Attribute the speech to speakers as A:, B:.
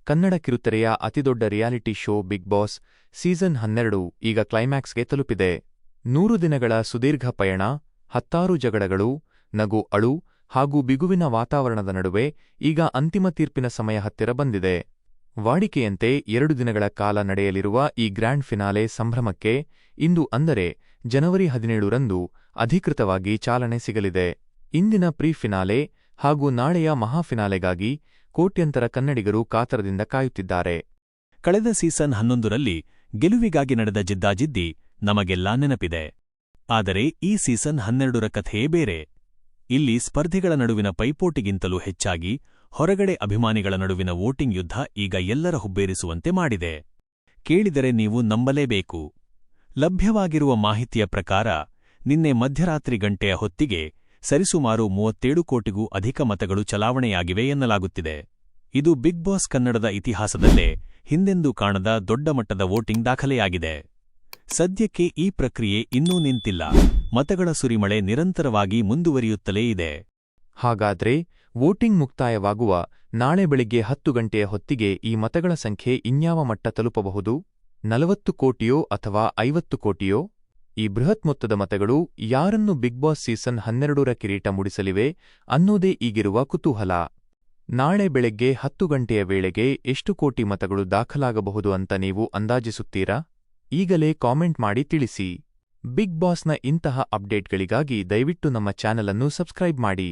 A: ಕನ್ನಡ ಕಿರುತೆರೆಯ ಅತಿದೊಡ್ಡ reality show big boss season 12 ಈಗ ಕ್ಲೈಮ್ಯಾಕ್ಸ್ಗೆ ತಲುಪಿದೆ. 100 ದಿನಗಳ ಸುದೀರ್ಘ ಪಯಣ, 10 ಜಗಳಗಳು, ನಗು, ಅಳು ಹಾಗೂ ಬಿಗುವಿನ ವಾತಾವರಣದ ನಡುವೆ ಈಗ ಅಂತಿಮ ತೀರ್ಪಿನ ಸಮಯ ಹತ್ತಿರ ಬಂದಿದೆ. ವಾಡಿಕೆಯಂತೆ 2 ದಿನಗಳ ಕಾಲ ನಡೆಯಲಿರುವ ಈ ಗ್ರ್ಯಾಂಡ್ ಫಿನಾಲೆ ಸಂಭ್ರಮಕ್ಕೆ ಇಂದು ಅಂದರೆ ಜನವರಿ 17ರಂದು ಅಧಿಕೃತವಾಗಿ ಚಾಲನೆ ಸಿಗಲಿದೆ. ಇಂದಿನ ಪ್ರೀ ಫಿನಾಲೆ ಹಾಗೂ ನಾಳೆಯ ಮಹಾಫಿನಾಲೆಗಾಗಿ ಕೋಟ್ಯಂತರ ಕನ್ನಡಿಗರು ಕಾತರದಿಂದ ಕಾಯುತ್ತಿದ್ದಾರೆ.
B: ಕಳೆದ ಸೀಸನ್ 11ರಲ್ಲಿ ಗೆಲುವಿಗಾಗಿ ನಡೆದ ಜಿದ್ದಾಜಿದ್ದಿ ನಮಗೆಲ್ಲಾ ನೆನಪಿದೆ. ಆದರೆ ಈ ಸೀಸನ್ 12ರ ಕಥೆಯೇ ಬೇರೆ. ಇಲ್ಲಿ ಸ್ಪರ್ಧಿಗಳ ನಡುವಿನ ಪೈಪೋಟಿಗಿಂತಲೂ ಹೆಚ್ಚಾಗಿ ಹೊರಗಡೆ ಅಭಿಮಾನಿಗಳ ನಡುವಿನ ವೋಟಿಂಗ್ ಯುದ್ಧ ಈಗ ಎಲ್ಲರ ಹುಬ್ಬೇರಿಸುವಂತೆ ಮಾಡಿದೆ. ಕೇಳಿದರೆ ನೀವು ನಂಬಲೇಬೇಕು. ಲಭ್ಯವಾಗಿರುವ ಮಾಹಿತಿಯ ಪ್ರಕಾರ ನಿನ್ನೆ ಮಧ್ಯರಾತ್ರಿ ಗಂಟೆಯ ಹೊತ್ತಿಗೆ ಸರಿಸುಮಾರು 37 ಕೋಟಿಗೂ ಅಧಿಕ ಮತಗಳು ಚಲಾವಣೆಯಾಗಿವೆ ಎನ್ನಲಾಗುತ್ತಿದೆ. ಇದು ಬಿಗ್ ಬಾಸ್ ಕನ್ನಡದ ಇತಿಹಾಸದಲ್ಲೇ ಹಿಂದೆಂದೂ ಕಾಣದ ದೊಡ್ಡ ಮಟ್ಟದ ವೋಟಿಂಗ್ ದಾಖಲೆಯಾಗಿದೆ. ಸದ್ಯಕ್ಕೆ ಈ ಪ್ರಕ್ರಿಯೆ ಇನ್ನೂ ನಿಂತಿಲ್ಲ. ಮತಗಳ ಸುರಿಮಳೆ ನಿರಂತರವಾಗಿ ಮುಂದುವರಿಯುತ್ತಲೇ ಇದೆ.
A: ಹಾಗಾದ್ರೆ ವೋಟಿಂಗ್ ಮುಕ್ತಾಯವಾಗುವ ನಾಳೆ ಬೆಳಿಗ್ಗೆ 10 ಗಂಟೆಯ ಹೊತ್ತಿಗೆ ಈ ಮತಗಳ ಸಂಖ್ಯೆ ಇನ್ಯಾವ ಮಟ್ಟ ತಲುಪಬಹುದು? 40 ಕೋಟಿಯೋ ಅಥವಾ 50 ಕೋಟಿಯೋ? ಈ ಬೃಹತ್ ಮೊತ್ತದ ಮತಗಳು ಯಾರನ್ನು ಬಿಗ್ ಬಾಸ್ ಸೀಸನ್ 12ರ ಕಿರೀಟ ಮುಡಿಸಲಿವೆ ಅನ್ನೋದೇ ಈಗಿರುವ ಕುತೂಹಲ. ನಾಳೆ ಬೆಳಗ್ಗೆ 10 ಗಂಟೆಯ ವೇಳೆಗೆ ಎಷ್ಟು ಕೋಟಿ ಮತಗಳು ದಾಖಲಾಗಬಹುದು ಅಂತ ನೀವು ಅಂದಾಜಿಸುತ್ತೀರಾ? ಈಗಲೇ ಕಾಮೆಂಟ್ ಮಾಡಿ ತಿಳಿಸಿ. ಬಿಗ್ ಬಾಸ್ನ ಇಂತಹ ಅಪ್ಡೇಟ್ಗಳಿಗಾಗಿ ದಯವಿಟ್ಟು ನಮ್ಮ ಚಾನಲ್ ಅನ್ನು ಸಬ್ಸ್ಕ್ರೈಬ್ ಮಾಡಿ.